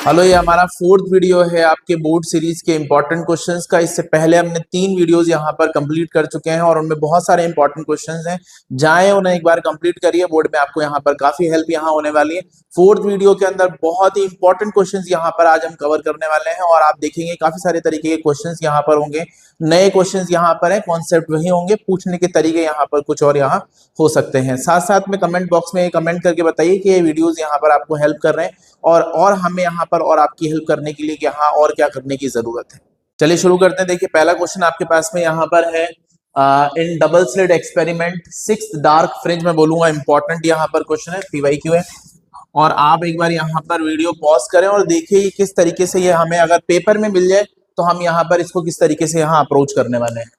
Hello, ये हमारा fourth video है आपके बोर्ड सीरीज के इंपॉर्टेंट क्वेश्चंस का। इससे पहले हमने 3 वीडियोस यहाँ पर कंप्लीट कर चुके हैं और उनमें बहुत सारे इंपॉर्टेंट क्वेश्चंस हैं। जाएं उन्हें एक बार कंप्लीट करिए, बोर्ड में आपको यहाँ पर काफी हेल्प यहाँ होने वाली है। फोर्थ वीडियो के अंदर बहुत ही इंपॉर्टेंट क्वेश्चंस यहाँ पर आज हम कवर करने वाले हैं और आप देखेंगे काफी सारे तरीके के क्वेश्चंस यहाँ पर होंगे। नए क्वेश्चंस यहाँ पर है, कॉन्सेप्ट वही होंगे, पूछने के तरीके यहाँ पर कुछ और यहाँ हो सकते हैं। साथ साथ में कमेंट बॉक्स में कमेंट करके बताइए कि ये वीडियोस यहाँ पर आपको हेल्प कर रहे हैं और हमें यहाँ पर और आपकी हेल्प करने के लिए यहाँ और क्या करने की जरूरत है। चलिए शुरू करते हैं। देखिए पहला क्वेश्चन आपके पास में यहाँ पर है, in double slit experiment 6th dark fringe में बोलूंगा इंपॉर्टेंट यहाँ पर क्वेश्चन है, PYQ है। और आप एक बार यहाँ पर वीडियो पॉज करें और देखिए किस तरीके से ये हमें अगर पेपर में मिल जाए तो हम यहाँ पर इसको किस तरीके से यहाँ अप्रोच करने वाले हैं।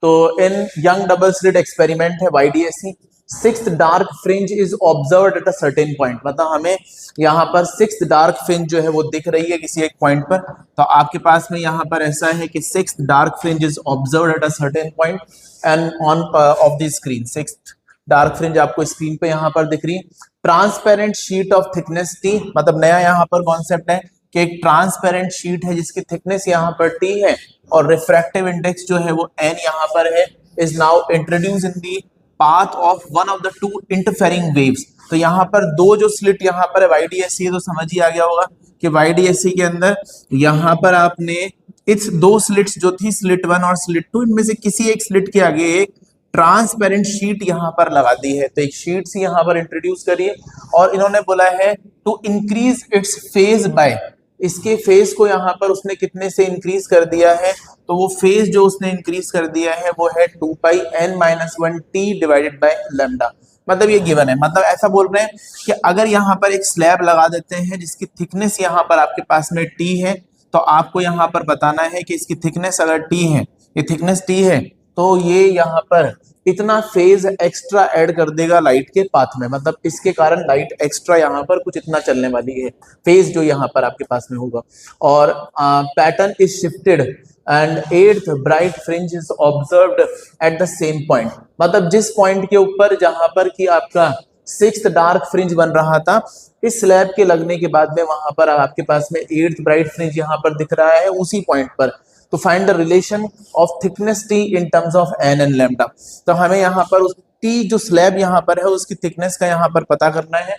तो इन यंग डबल स्लिट एक्सपेरिमेंट है YDSC, 6th dark fringe is observed at a certain point. मतलब हमें यहाँ पर 6th डार्क फ्रिंज जो है वो दिख रही है किसी एक पॉइंट पर। तो आपके पास में यहाँ पर ऐसा है कि 6th dark fringe is observed at a certain point and on off the screen. 6th dark fringe आपको स्क्रीन पे यहाँ पर दिख रही है। Transparent sheet of thickness T, मतलब नया यहाँ पर कॉन्सेप्ट है कि एक ट्रांसपेरेंट शीट है जिसकी थिकनेस यहाँ पर T है और रिफ्रैक्टिव इंडेक्स जो है वो N यहाँ पर है, is now introduce in the path of one of the two interfering waves. तो यहाँ पर दो जो स्लिट यहाँ पर है YDSC है, तो समझ ही आ गया होगा कि YDSC के अंदर यहाँ पर आपने इस दो स्लिट्स जो थी, स्लिट 1 और स्लिट 2, इनमें से किसी एक स्लिट के आगे एक ट्रांसपेरेंट शीट यहाँ पर लगा दी है। तो एक शीट सी यहाँ पर इंट्रोड्यूस करिए और इन्होंने बोला है to increase its phase by, इसके फेज को यहाँ पर उसने कितने से इंक्रीज कर दिया है, तो वो फेज जो उसने इंक्रीज कर दिया है वो है 2πn-1t डिवाइडेड बाय लैम्डा। मतलब ये गिवन है, मतलब ऐसा बोल रहे हैं कि अगर यहाँ पर एक स्लैब लगा देते हैं जिसकी थिकनेस यहाँ पर आपके पास में t है, तो आपको यहाँ पर बताना है कि इसकी थिकनेस अगर t है, ये थिकनेस t है, तो ये यहाँ पर इतना फेज एक्स्ट्रा ऐड कर देगा लाइट के पाथ में। मतलब इसके कारण लाइट एक्स्ट्रा यहाँ पर कुछ इतना चलने वाली है, फेज जो यहाँ पर आपके पास में होगा। और pattern is shifted and 8th bright fringe is observed at the same point. मतलब जिस पॉइंट के ऊपर जहां पर कि आपका 6th डार्क फ्रिंज बन रहा था, इस स्लैब के लगने के बाद में वहां पर आपके पास में 8th ब्राइट फ्रिंज यहाँ पर दिख रहा है उसी पॉइंट पर। तो find the relation of thickness T in terms of N and lambda. तो हमें यहाँ पर उस T जो स्लैब यहाँ पर है उसकी थिकनेस का यहाँ पर पता करना है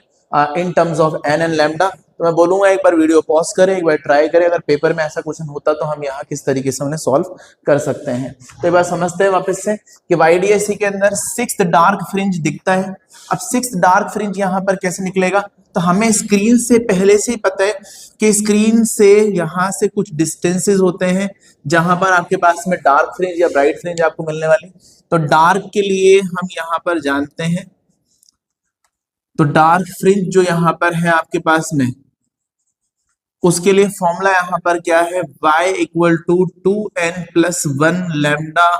in terms of N and lambda. तो मैं बोलूंगा एक बार वीडियो पॉज करें, एक बार ट्राई करें, अगर पेपर में ऐसा क्वेश्चन होता तो हम यहाँ किस तरीके से उन्हें सॉल्व कर सकते हैं। तो एक बार समझते हैं वापस से कि YDSC के अंदर 6th डार्क फ्रिंज दिखता है। अब 6th डार्क फ्रिंज यहाँ पर कैसे निकलेगा, तो हमें स्क्रीन से पहले से ही पता है कि स्क्रीन से यहाँ से कुछ डिस्टेंसेस होते हैं जहां पर आपके पास में डार्क फ्रिंज या ब्राइट फ्रिंज आपको मिलने वाली। तो डार्क के लिए हम यहाँ पर जानते हैं, तो डार्क फ्रिंज जो यहाँ पर है आपके पास में, उसके लिए फॉर्मूला यहाँ पर क्या है, y equal to 2n+1 lambda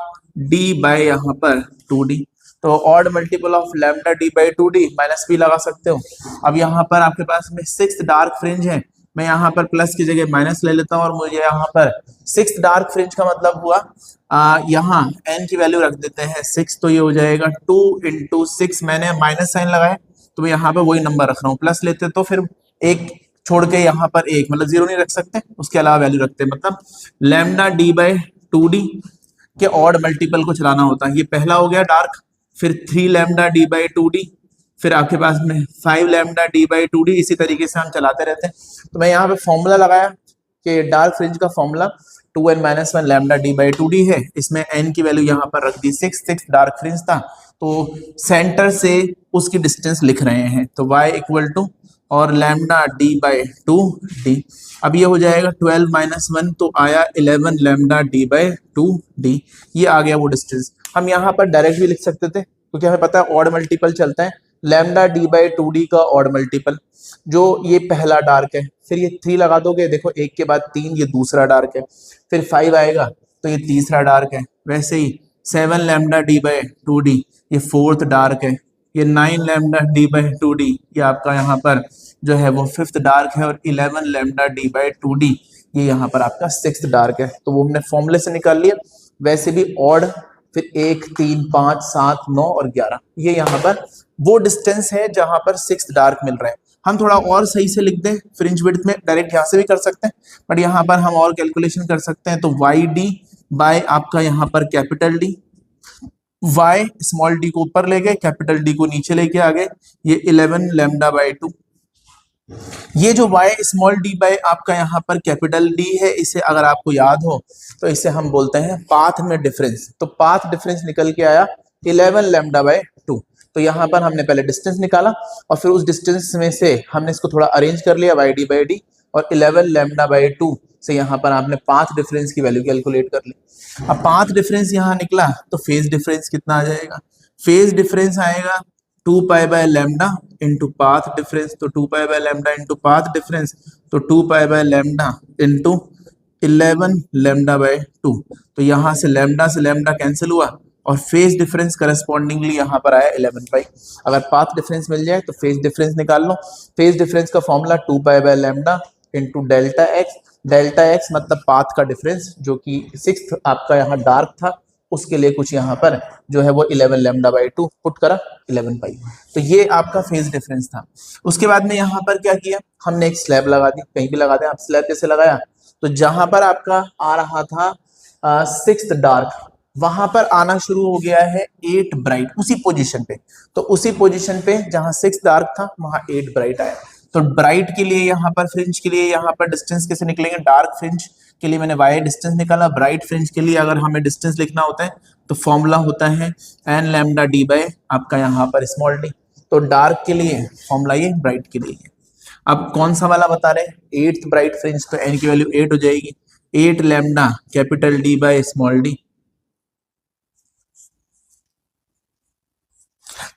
d by यहाँ पर 2d। तो odd multiple of lambda d by 2d, minus भी लगा सकते हो। अब यहाँ पर आपके पास में 6th डार्क फ्रिंज है, मैं यहाँ पर प्लस की जगह माइनस ले लेता हूँ और मुझे यहाँ पर 6th डार्क फ्रिंज का मतलब हुआ यहाँ n की वैल्यू रख देते हैं 6, तो ये हो जाएगा 2 × 6। मैंने माइनस साइन लगाया तो मैं यहाँ पे वही नंबर रख रहा हूँ, प्लस लेते तो फिर एक छोड़ के यहाँ पर एक, मतलब 0 नहीं रख सकते, उसके अलावा वैल्यू रखते हैं। मतलब लैम्डा d बाय 2d के ऑड मल्टीपल को चलाना होता है। ये पहला हो गया डार्क, फिर 3 लैम्डा d बाय 2d, फिर आपके पास में 5 लैम्डा d बाय 2d, इसी तरीके से हम चलाते रहते हैं। तो मैं यहाँ पे फॉर्मूला लगाया कि डार्क फ्रिंज का formula 2n-1 lambda d by 2d है। इसमें n की वैल्यू यहाँ पर रख दी 6 डार्क फ्रिंज था, तो सेंटर से उसकी डिस्टेंस लिख रहे हैं, तो y इक्वल टू और लैम्डा d बाय 2d। अब ये हो जाएगा 12-1, तो आया 11 लैम्डा d बाय 2d। ये आ गया वो डिस्टेंस। हम यहाँ पर डायरेक्ट भी लिख सकते थे क्योंकि हमें पता है ऑड मल्टीपल चलता है, लैम्डा d बाय 2d का ऑड मल्टीपल, जो ये पहला डार्क है, फिर ये 3 लगा दोगे, देखो एक के बाद 3, ये दूसरा डार्क है, फिर 5 आएगा तो ये तीसरा डार्क है। वैसे ही 7 लैम्डा d बाय 2d, ये 4th डार्क है। ये 9 लैम्डा d बाय 2d, ये आपका यहाँ पर जो है वो 5th डार्क है। और 11 लैम्डा d बाय 2d, ये यहाँ पर आपका 6th डार्क है। तो वो हमने फॉर्मूले से निकाल लिया। वैसे भी ऑड, फिर 1, 3, 5, 7, 9 और 11, ये यहाँ पर वो डिस्टेंस है जहां पर 6th डार्क मिल रहा है। हम थोड़ा और सही से लिख दें फ्रिंज विड्थ में, डायरेक्ट यहां से भी कर सकते हैं बट यहाँ पर हम और कैलकुलेशन कर सकते हैं। तो वाई डी बाय आपका यहाँ पर capital D, Y small D को ऊपर ले गए, कैपिटल डी को नीचे लेके आ गए, ये 11 लैम्डा बाय 2। ये जो y स्मॉल डी बाय आपका यहाँ पर कैपिटल डी है, इसे अगर आपको याद हो तो इसे हम बोलते हैं पाथ में डिफरेंस। तो पाथ डिफरेंस निकल के आया 11 लैम्डा बाय 2। तो यहाँ पर हमने पहले डिस्टेंस निकाला और फिर उस डिस्टेंस में से हमने इसको थोड़ा अरेंज कर लिया y डी बाई डी, और 11 लैम्डा बाय 2 से यहाँ पर आपने पाथ डिफरेंस की वैल्यू कैलकुलेट कर ली। अब पाथ डिफरेंस यहाँ निकला तो फेज डिफरेंस कितना आ जाएगा? फेज डिफरेंस आएगा 2 pi by lambda into path difference. तो 2 pi by lambda into path difference, तो 2 pi by lambda into 11 lambda by 2। तो यहाँ से लैम्डा कैंसिल हुआ और फेज डिफरेंस करस्पॉन्डिंगली यहाँ पर आया 11 पाई। अगर पाथ डिफरेंस मिल जाए तो फेज डिफरेंस निकाल लो। फेज डिफरेंस का formula 2 pi by lambda into delta x. Delta x मतलब पाथ का डिफरेंस, जो कि 6th आपका यहाँ डार्क था उसके लिए कुछ यहाँ पर जो है वो 11 लैम्डा बाई 2 पुट करा 11 पाई। तो ये आपका फेज डिफरेंस था। उसके बाद में यहाँ पर क्या किया, हमने एक स्लैब लगा दी, कहीं भी लगा दें आप। स्लैब कैसे लगाया? तो जहां पर आपका आ रहा था 6th डार्क, वहां पर आना शुरू हो गया है 8 ब्राइट उसी पोजीशन पे। तो उसी पोजीशन पे जहां 6th डार्क था वहां 8 ब्राइट आया। तो ब्राइट के लिए यहाँ पर फ्रिंज के लिए यहाँ पर डिस्टेंस कैसे निकलेंगे? डार्क फ्रिंज के लिए मैंने y डिस्टेंस निकाला, ब्राइट फ्रिंज के लिए अगर हमें डिस्टेंस लिखना होता है तो फॉर्मूला होता है n लैम्डा डी बाय आपका यहाँ पर स्मॉल डी। तो डार्क के लिए फॉर्मूला ये, ब्राइट के लिए। अब कौन सा वाला बता रहे हैं? 8th ब्राइट फ्रिंज, तो n की वैल्यू 8 हो जाएगी, 8 lambda capital D by small D.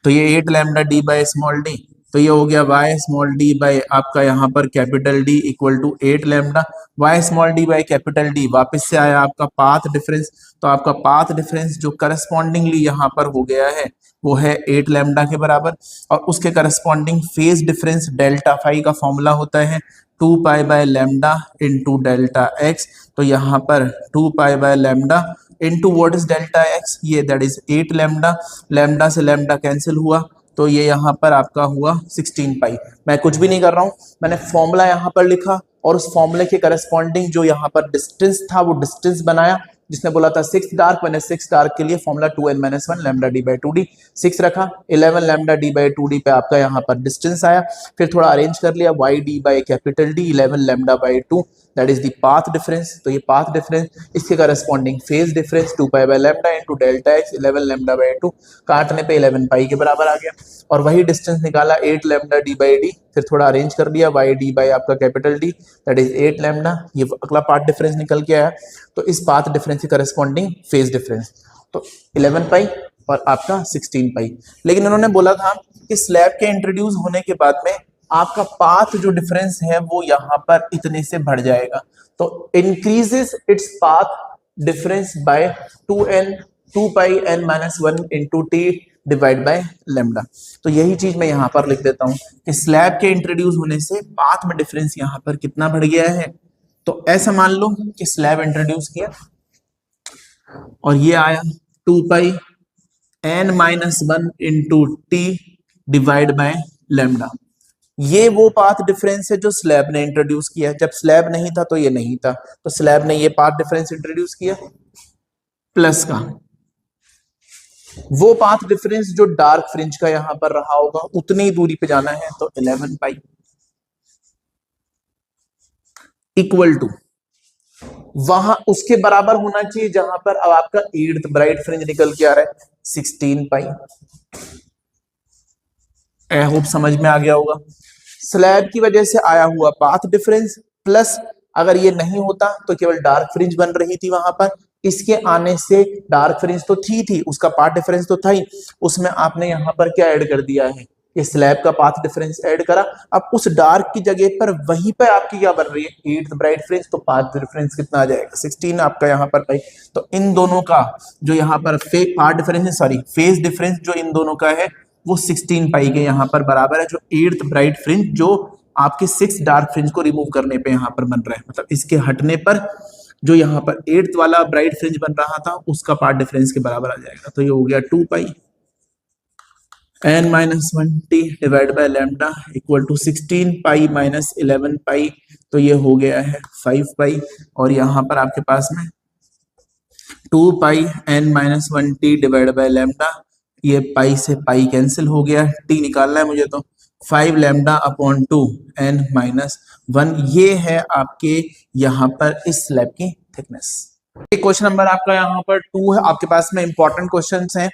तो ये 8 lambda D by small D, तो ये हो गया y स्मॉल डी बाय आपका यहाँ पर capital D equal to 8 lambda. y small D by capital D वापस से आया आपका पाथ डिफरेंस। तो आपका पाथ डिफरेंस जो करस्पॉन्डिंगली यहाँ पर हो गया है वो है 8 लैम्डा के बराबर, और उसके corresponding phase difference delta phi का फॉर्मूला होता है 2 pi by lambda into delta X. तो यहाँ पर 2 pi by lambda into what is delta X, ये दैट इज 8 लैम्डा। लैम्डा से लैम्डा कैंसिल हुआ तो ये यहाँ पर आपका हुआ 16 पाई। मैं कुछ भी नहीं कर रहा हूँ, मैंने फॉर्मूला यहाँ पर लिखा और उस फॉर्मूले के करस्पॉन्डिंग जो यहाँ पर डिस्टेंस था वो डिस्टेंस बनाया। जिसने बोला था 6th डार्क, मैंने 6th डार्क के लिए formula 2n-1 lambda D by 2d 6 रखा। 11 लैम्डा डी बाई 2d पे आपका यहाँ पर डिस्टेंस आया, फिर थोड़ा अरेंज कर लिया y D by capital D 11 lambda by 2, that is the path difference. तो ये पाथ डिफरेंस, इसके corresponding phase difference 2 pi by lambda into delta x 11 lambda by 2, काटने पे 11 पाई के बराबर आ गया। और वही डिस्टेंस निकाला 8 लैम्डा डी बाई डी, फिर थोड़ा अरेंज कर दिया y डी बाई आपका capital D that is 8 lambda, ये अगला पाथ डिफरेंस निकल के आया। तो इस पाथ डिफरेंस के करस्पॉन्डिंग फेज डिफरेंस तो 11 पाई और आपका 16 पाई। लेकिन उन्होंने बोला था कि स्लैब के इंट्रोड्यूस होने के बाद में आपका पाथ जो डिफरेंस है वो यहाँ पर इतने से बढ़ जाएगा। तो increases its path difference bye 2 pi n-1 into T divide by lambda. तो यही चीज मैं यहाँ पर लिख देता हूँ कि स्लैब के इंट्रोड्यूस होने से पाथ में डिफरेंस यहाँ पर कितना बढ़ गया है। तो ऐसा मान लो कि स्लैब इंट्रोड्यूस किया और ये आया 2 पाई n-1 into T divide by lambda. ये वो पाथ डिफरेंस है जो स्लैब ने इंट्रोड्यूस किया। जब स्लैब नहीं था तो ये नहीं था, तो स्लैब ने ये पाथ डिफरेंस इंट्रोड्यूस किया प्लस का वो पाथ डिफरेंस जो डार्क फ्रिंज का यहां पर रहा होगा, उतनी दूरी पे जाना है तो 11 पाई इक्वल टू वहां उसके बराबर होना चाहिए जहां पर अब आपका 8th ब्राइट फ्रिंज निकल के आ रहा है 16 पाई। आई होप समझ में आ गया होगा। स्लैब की वजह से आया हुआ पाथ डिफरेंस प्लस अगर ये नहीं होता तो केवल डार्क फ्रिंज बन रही थी वहां पर, इसके आने से डार्क फ्रिंज तो थी उसका पाथ डिफरेंस तो था ही, उसमें आपने यहाँ पर क्या ऐड कर दिया है, ये स्लैब का पाथ डिफरेंस ऐड करा। अब उस डार्क की जगह पर वहीं पर आपकी क्या बन रही है 8th ब्राइट फ्रिंज, तो पाथ डिफरेंस कितना आ जाएगा 16 आपका यहाँ पर भाई। तो इन दोनों का जो यहाँ पर path difference sorry phase difference जो इन दोनों का है वो 16 पाई के यहाँ पर बराबर है, जो 8th ब्राइट फ्रिंज जो आपके 6th डार्क फ्रिंज को रिमूव करने पे यहाँ पर बन रहा है, मतलब इसके हटने पर जो यहाँ पर 8th वाला ब्राइट फ्रिंज बन रहा था उसका पाथ डिफरेंस के बराबर आ जाएगा। तो ये हो गया 2 pi n minus 1t divide by lambda equal to 16 pi minus 11 pi, तो ये हो गया है 5 पाई। और यहाँ पर आपके पास में 2 pi n minus 1t divide by lambda, ये पाई से पाई कैंसिल हो गया, t निकालना है मुझे, तो 5 लैम्डा अपॉन 2 n माइनस 1, ये है आपके यहाँ पर इस स्लैब की थिकनेस। क्वेश्चन नंबर आपका यहाँ पर 2 है, आपके पास में इंपॉर्टेंट क्वेश्चंस हैं।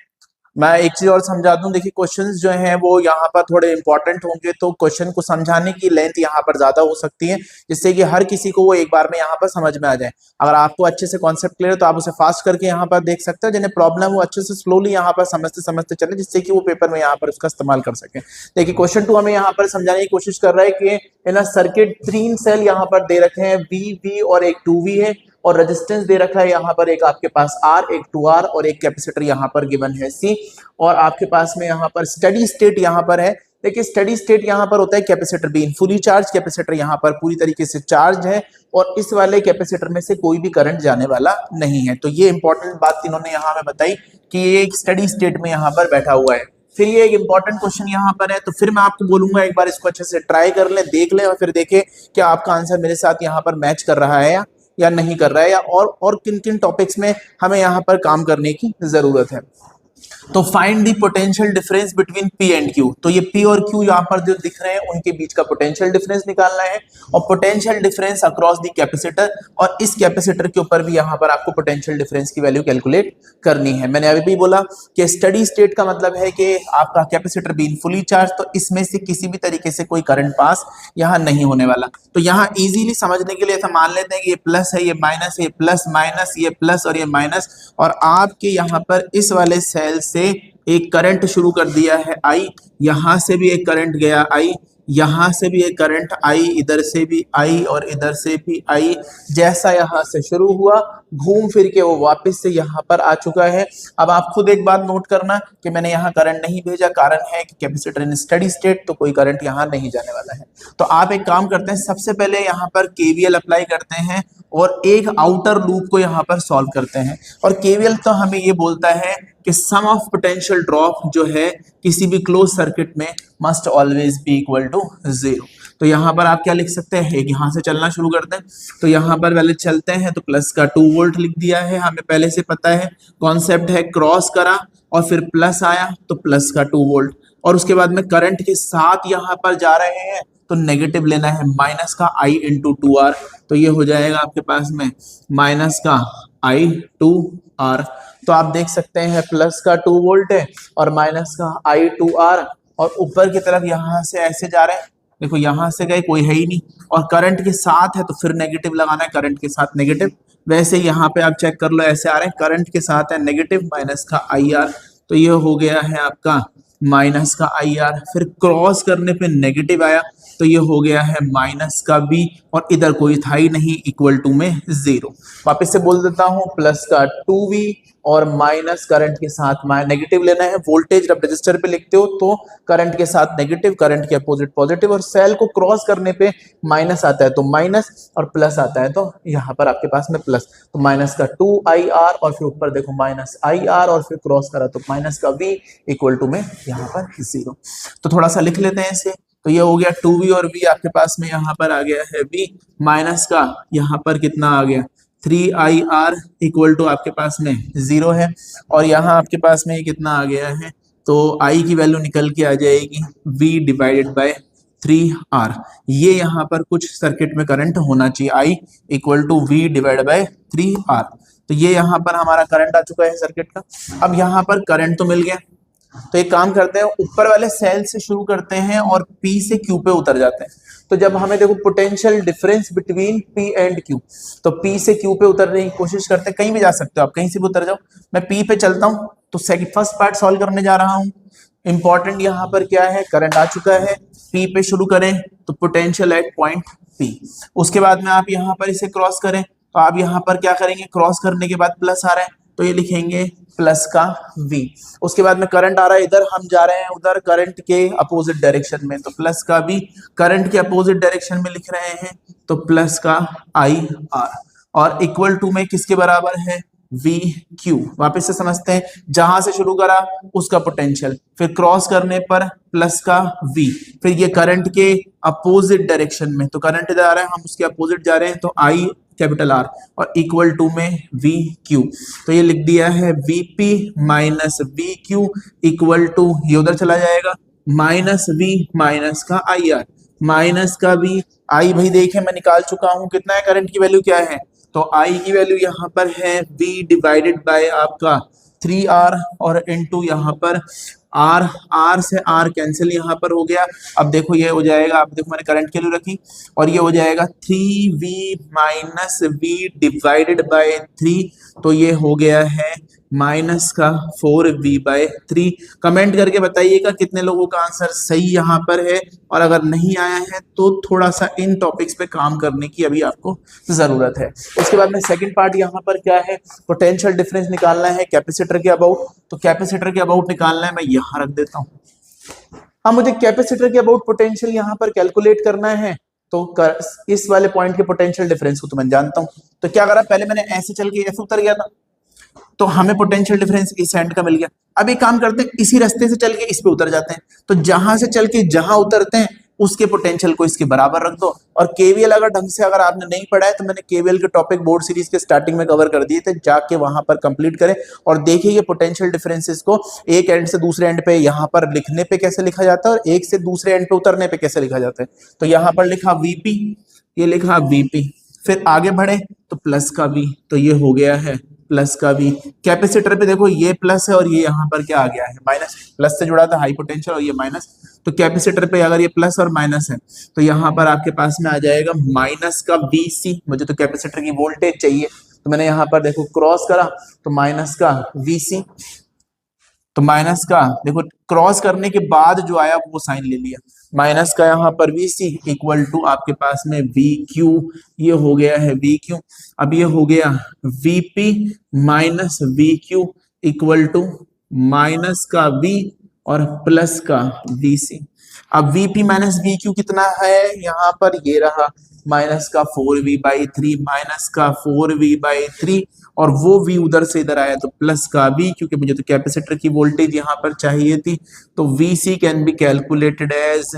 मैं एक चीज और समझा दूं, देखिए क्वेश्चंस जो हैं वो यहाँ पर थोड़े इंपॉर्टेंट होंगे, तो क्वेश्चन को समझाने की लेंथ यहाँ पर ज्यादा हो सकती है, जिससे कि हर किसी को वो एक बार में यहाँ पर समझ में आ जाए। अगर आपको अच्छे से कॉन्सेप्ट क्लियर है तो आप उसे फास्ट करके यहाँ पर देख सकते हैं, जिन्हें प्रॉब्लम वो अच्छे से स्लोली यहाँ पर समझते समझते चले, जिससे कि वो पेपर में यहाँ पर उसका इस्तेमाल कर सके। देखिए क्वेश्चन 2 हमें यहाँ पर समझाने की कोशिश कर रहा है कि इन सर्किट 3 सेल यहाँ पर दे रखे हैं, वी और एक 2V है, और रेजिस्टेंस दे रखा है यहाँ पर एक आपके पास R, एक 2R और एक कैपेसिटर यहाँ पर गिवन है C, और आपके पास में यहाँ पर स्टेडी स्टेट यहाँ पर है। देखिए स्टेडी स्टेट यहाँ पर होता है capacitor been fully charge, capacitor यहाँ पर पूरी तरीके से चार्ज है, और इस वाले कैपेसिटर में से कोई भी करंट जाने वाला नहीं है। तो ये इंपॉर्टेंट बात इन्होंने यहाँ में बताई कि ये एक स्टेडी स्टेट में यहाँ पर बैठा हुआ है। फिर ये एक इंपॉर्टेंट क्वेश्चन यहाँ पर है, तो फिर मैं आपको बोलूंगा एक बार इसको अच्छे से ट्राई कर ले, देख ले, और फिर देखे कि आपका आंसर मेरे साथ यहाँ पर मैच कर रहा है या नहीं कर रहा है, या और किन किन टॉपिक्स में हमें यहाँ पर काम करने की जरूरत है। तो find the potential difference between P and Q, तो ये P और Q यहाँ पर जो दिख रहे हैं उनके बीच का पोटेंशियल डिफरेंस निकालना है, और potential difference across the capacitor, और इस कैपेसिटर के ऊपर भी यहाँ पर आपको पोटेंशियल डिफरेंस की वैल्यू कैलकुलेट करनी है। मैंने अभी भी बोला कि स्टडी स्टेट का मतलब है कि आपका कैपेसिटर बीइंग फुली चार्ज, तो इसमें से किसी भी तरीके से कोई करंट पास यहाँ नहीं होने वाला। तो यहाँ इजीली समझने के लिए ऐसा मान लेते हैं कि ये प्लस है, ये माइनस है, ये प्लस माइनस, ये प्लस और ये माइनस, और आपके यहाँ पर इस वाले सेल से एक करंट शुरू कर दिया है I, यहां से भी एक करंट गया I, यहां से भी एक करंट I, इधर से भी I और इधर से भी I, जैसा यहां से शुरू हुआ घूम फिर के वो वापस से यहाँ पर आ चुका है। अब आप खुद एक बात नोट करना कि मैंने यहाँ करंट नहीं भेजा, कारण है कि कैपेसिटर इन स्टडी स्टेट, तो कोई करंट यहाँ नहीं जाने वाला है। तो आप एक काम करते हैं, सबसे पहले यहाँ पर KVL अप्लाई करते हैं और एक आउटर लूप को यहाँ पर सॉल्व करते हैं। और KVL तो हमें ये बोलता है कि सम ऑफ पोटेंशियल ड्रॉप जो है किसी भी क्लोज सर्किट में must always be equal to 0। तो यहाँ पर आप क्या लिख सकते हैं, एक यहाँ से चलना शुरू करते हैं, तो यहाँ पर पहले चलते हैं, तो प्लस का 2 वोल्ट लिख दिया है, हमें पहले से पता है कॉन्सेप्ट है, क्रॉस करा और फिर प्लस आया तो प्लस का 2 वोल्ट, और उसके बाद में करंट के साथ यहाँ पर जा रहे हैं तो नेगेटिव लेना है, माइनस का I इंटू 2R, तो ये हो जाएगा आपके पास में माइनस का I2R। तो आप देख सकते हैं प्लस का 2 वोल्ट है और माइनस का I2R, और ऊपर की तरफ यहाँ से ऐसे जा रहे हैं, देखो यहाँ से गए कोई है ही नहीं, और करंट के साथ है तो फिर नेगेटिव लगाना है, करंट के साथ नेगेटिव। वैसे यहाँ पे आप चेक कर लो, ऐसे आ रहे हैं, करंट के साथ है नेगेटिव, माइनस का IR, तो ये हो गया है आपका माइनस का IR। फिर क्रॉस करने पे नेगेटिव आया तो ये हो गया है माइनस का B, और इधर कोई था ही नहीं, इक्वल टू में 0। वापस से बोल देता हूं, प्लस का 2V और माइनस करंट के साथ नेगेटिव लेना है। वोल्टेज जब रजिस्टर पे लिखते हो तो करंट के साथ नेगेटिव, करंट के अपोजिट पॉजिटिव, और सेल को क्रॉस करने पे माइनस आता है तो माइनस, और प्लस आता है तो यहाँ पर आपके पास में प्लस, तो माइनस का 2IR और फिर ऊपर देखो माइनस IR, और फिर क्रॉस करा तो माइनस का V इक्वल टू में यहाँ पर 0। तो थोड़ा सा लिख लेते हैं इसे, तो ये हो गया 2V और V आपके पास में यहाँ पर आ गया है V, माइनस का यहाँ पर कितना आ गया 3IR इक्वल टू आपके पास में 0 है, और यहाँ आपके पास में कितना आ गया है, तो I की वैल्यू निकल के आ जाएगी V डिवाइडेड बाय 3R। ये यहाँ पर कुछ सर्किट में करंट होना चाहिए, I equal to V divide by 3R। तो ये यहाँ पर हमारा करंट आ चुका है सर्किट का। अब यहाँ पर करंट तो मिल गया, तो एक काम करते हैं, ऊपर वाले सेल से शुरू करते हैं और P से Q पे उतर जाते हैं। तो जब हमें देखो potential difference between P and Q, तो P से Q पे उतरने की कोशिश करते हैं, कहीं भी जा सकते हो आप, कहीं से भी उतर जाओ। मैं P पे चलता हूं, तो फर्स्ट पार्ट सॉल्व करने जा रहा हूं। इंपॉर्टेंट यहाँ पर क्या है, करंट आ चुका है, P पे शुरू करें तो पोटेंशियल एट पॉइंट P। उसके बाद में आप यहाँ पर इसे क्रॉस करें, तो आप यहाँ पर क्या करेंगे, क्रॉस करने के बाद प्लस आ रहा है तो ये लिखेंगे प्लस का V। उसके बाद में करंट आ रहा है इधर, हम जा रहे हैं उधर करंट के अपोजिट डायरेक्शन में, तो प्लस का V, करंट के अपोजिट डायरेक्शन में लिख रहे हैं तो प्लस का IR, और इक्वल टू में किसके बराबर है, वी क्यू। वापस से समझते हैं, जहां से शुरू करा उसका पोटेंशियल, फिर क्रॉस करने पर प्लस का वी, फिर ये करंट के अपोजिट डायरेक्शन में, तो करंट जा रहा है हम उसके अपोजिट जा रहे हैं, तो आई कैपिटल आर और इक्वल टू में वी क्यू। तो ये लिख दिया है VP minus V Q equal to, ये उधर चला जाएगा, माइनस वी माइनस का आई आर, माइनस का वी आई, भाई देखें मैं निकाल चुका हूं कितना है, करंट की वैल्यू क्या है, तो आई की वैल्यू यहाँ पर है वी डिवाइडेड बाय आपका 3R और इनटू यहाँ पर आर, आर से आर कैंसिल यहाँ पर हो गया। अब देखो ये हो जाएगा, अब देखो मैंने करंट की वैल्यू रखी और ये हो जाएगा 3V minus we divided by 3, तो ये हो गया है माइनस का 4V/3। कमेंट करके बताइएगा कितने लोगों का आंसर सही यहाँ पर है, और अगर नहीं आया है तो थोड़ा सा इन टॉपिक्स पे काम करने की अभी आपको जरूरत है। उसके बाद में सेकंड पार्ट यहाँ पर क्या है, पोटेंशियल डिफरेंस निकालना है कैपेसिटर के अबाउट। तो कैपेसिटर के अबाउट निकालना है, मैं यहाँ रख देता हूँ। हाँ, मुझे कैपेसिटर के अबाउट पोटेंशियल यहाँ पर कैलकुलेट करना है, तो इस वाले पॉइंट के पोटेंशियल डिफरेंस को तो मैं जानता हूँ। तो क्या करा, पहले मैंने ऐसे चल के ऐसे उतर गया था, तो हमें पोटेंशियल डिफरेंस इस एंड का मिल गया। अब एक काम करते हैं, इसी रास्ते से चल के इस पे उतर जाते हैं, तो जहां से चल के जहां उतरते हैं उसके पोटेंशियल को इसके बराबर रख दो। और केवीएल अगर ढंग से अगर आपने नहीं पढ़ा है तो मैंने केवीएल के टॉपिक बोर्ड सीरीज के स्टार्टिंग में कवर कर दिए थे, जाके वहां पर कंप्लीट करें और देखिए ये पोटेंशियल डिफरेंसेस को एक एंड से दूसरे एंड पे यहाँ पर लिखने पे कैसे लिखा जाता है और एक से दूसरे एंड पे उतरने पे कैसे लिखा जाता है। तो यहाँ पर लिखा वीपी, ये लिखा वीपी, फिर आगे बढ़े तो प्लस का वी, तो ये हो गया है प्लस का वी। कैपेसिटर पे देखो ये प्लस है और ये यहाँ पर क्या आ गया है माइनस, प्लस से जुड़ा था हाई पोटेंशियल और ये माइनस, तो कैपेसिटर पे अगर ये प्लस और माइनस है तो यहाँ पर आपके पास में आ जाएगा माइनस का वीसी। मुझे तो कैपेसिटर की वोल्टेज चाहिए, तो मैंने यहाँ पर देखो क्रॉस करा तो माइनस का वीसी, तो माइनस का देखो क्रॉस करने के बाद जो आया वो साइन ले लिया, माइनस का यहाँ पर वीसी इक्वल टू आपके पास में वी क्यू, ये हो गया है वी क्यू। अब ये हो गया VP minus V Q equal to minus का वी और प्लस का वीसी। अब वीपी माइनस वी क्यू कितना है, यहाँ पर ये रहा माइनस का 4V/3, माइनस का 4V/3 और वो v उधर से इधर आया तो प्लस का v, क्योंकि मुझे तो कैपेसिटर की वोल्टेज यहाँ पर चाहिए थी। तो Vc can be calculated as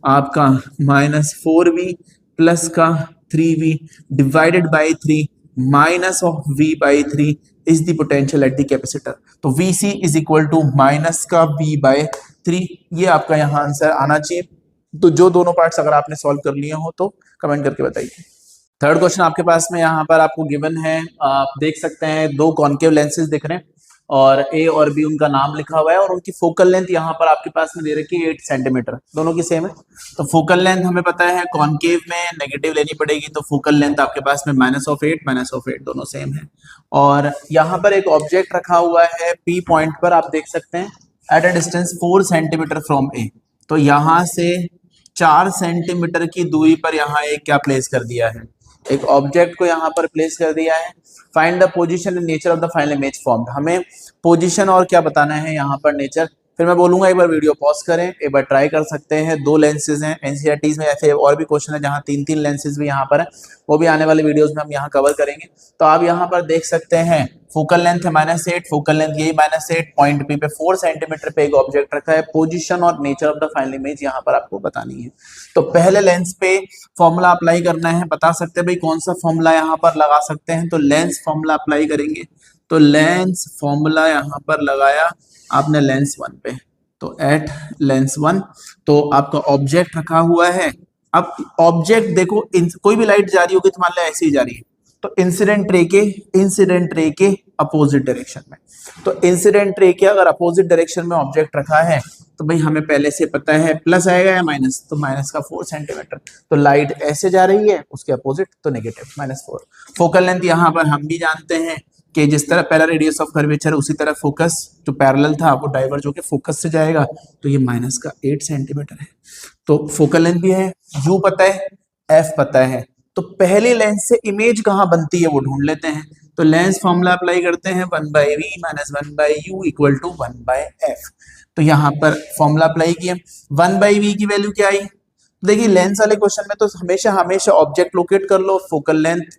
आपका -4v प्लस का 3v divided by 3 minus of v/3 is the potential at the capacitor. तो Vc is equal to minus का v/3, ये आपका यहाँ आंसर आना चाहिए। तो जो दोनों पार्ट्स अगर आपने सॉल्व कर लिए हो तो कमेंट करके बताइए। थर्ड क्वेश्चन आपके पास में यहाँ पर आपको गिवन है, आप देख सकते हैं दो कॉन्केव लेंसेज दिख रहे हैं और ए और बी उनका नाम लिखा हुआ है और उनकी फोकल लेंथ यहाँ पर आपके पास में दे रखी है 8 सेंटीमीटर, दोनों की सेम है। तो फोकल लेंथ हमें पता है कॉन्केव में नेगेटिव लेनी पड़ेगी, तो फोकल लेंथ आपके पास में -8 दोनों सेम है। और यहाँ पर एक ऑब्जेक्ट रखा हुआ है पी पॉइंट पर, आप देख सकते हैं at a distance 4 centimetre from A. तो यहाँ से 4 सेंटीमीटर की दूरी पर यहाँ एक क्या प्लेस कर दिया है, एक ऑब्जेक्ट को यहाँ पर प्लेस कर दिया है। Find the position and nature of the final image formed, हमें पोजीशन और क्या बताना है यहाँ पर नेचर। फिर मैं बोलूंगा एक बार वीडियो पॉज करें, एक बार ट्राई कर सकते हैं। 2 लेंसेज हैं, एनसीईआरटी में ऐसे और भी क्वेश्चन है जहाँ 3-3 लेंसेज भी यहाँ पर है, वो भी आने वाले वीडियोस में हम यहाँ कवर करेंगे। तो आप यहाँ पर देख सकते हैं फोकल लेंथ है -8, फोकल लेंथ यही -8, पॉइंट पी पे 4 सेंटीमीटर पे एक ऑब्जेक्ट रखा है। पोजीशन और nature of the final image यहाँ पर आपको बतानी है। तो पहले लेंस पे फॉर्मूला अप्लाई करना है, बता सकते हैं भाई कौन सा फॉर्मूला यहाँ पर लगा सकते हैं। तो लेंस फॉर्मूला अप्लाई करेंगे, तो लेंस फॉर्मूला यहाँ पर लगाया आपने लेंस 1 पे, तो एट लेंस 1 तो आपका ऑब्जेक्ट रखा हुआ है। अब ऑब्जेक्ट देखो, कोई भी लाइट जा रही होगी तो मान लो ऐसे ही जा रही है, तो इंसिडेंट रे के अपोजिट डायरेक्शन में, तो इंसिडेंट रे के अगर अपोजिट डायरेक्शन में ऑब्जेक्ट रखा है तो भाई हमें पहले से पता है प्लस आएगा या माइनस, तो माइनस का 4 सेंटीमीटर। तो लाइट ऐसे जा रही है उसके अपोजिट, तो नेगेटिव -4। फोकल लेंथ यहाँ पर हम भी जानते हैं कि जिस तरह पहला रेडियस ऑफ कर्वेचर उसी तरह फोकस जो पैरेलल था वो डाइवर्ज होकर फोकस से जाएगा, तो ये -8 सेंटीमीटर है। तो फोकल लेंथ भी है, यू पता है, एफ पता है, तो पहले लेंस से इमेज कहाँ बनती है वो ढूंढ लेते हैं। तो लेंस फॉर्मूला अप्लाई करते हैं 1/v - 1/u equal to 1/f। तो यहाँ पर फॉर्मूला अप्लाई किया, 1/v की वैल्यू क्या आई, देखिए लेंस वाले क्वेश्चन में तो हमेशा ऑब्जेक्ट लोकेट कर लो, फोकल लेंथ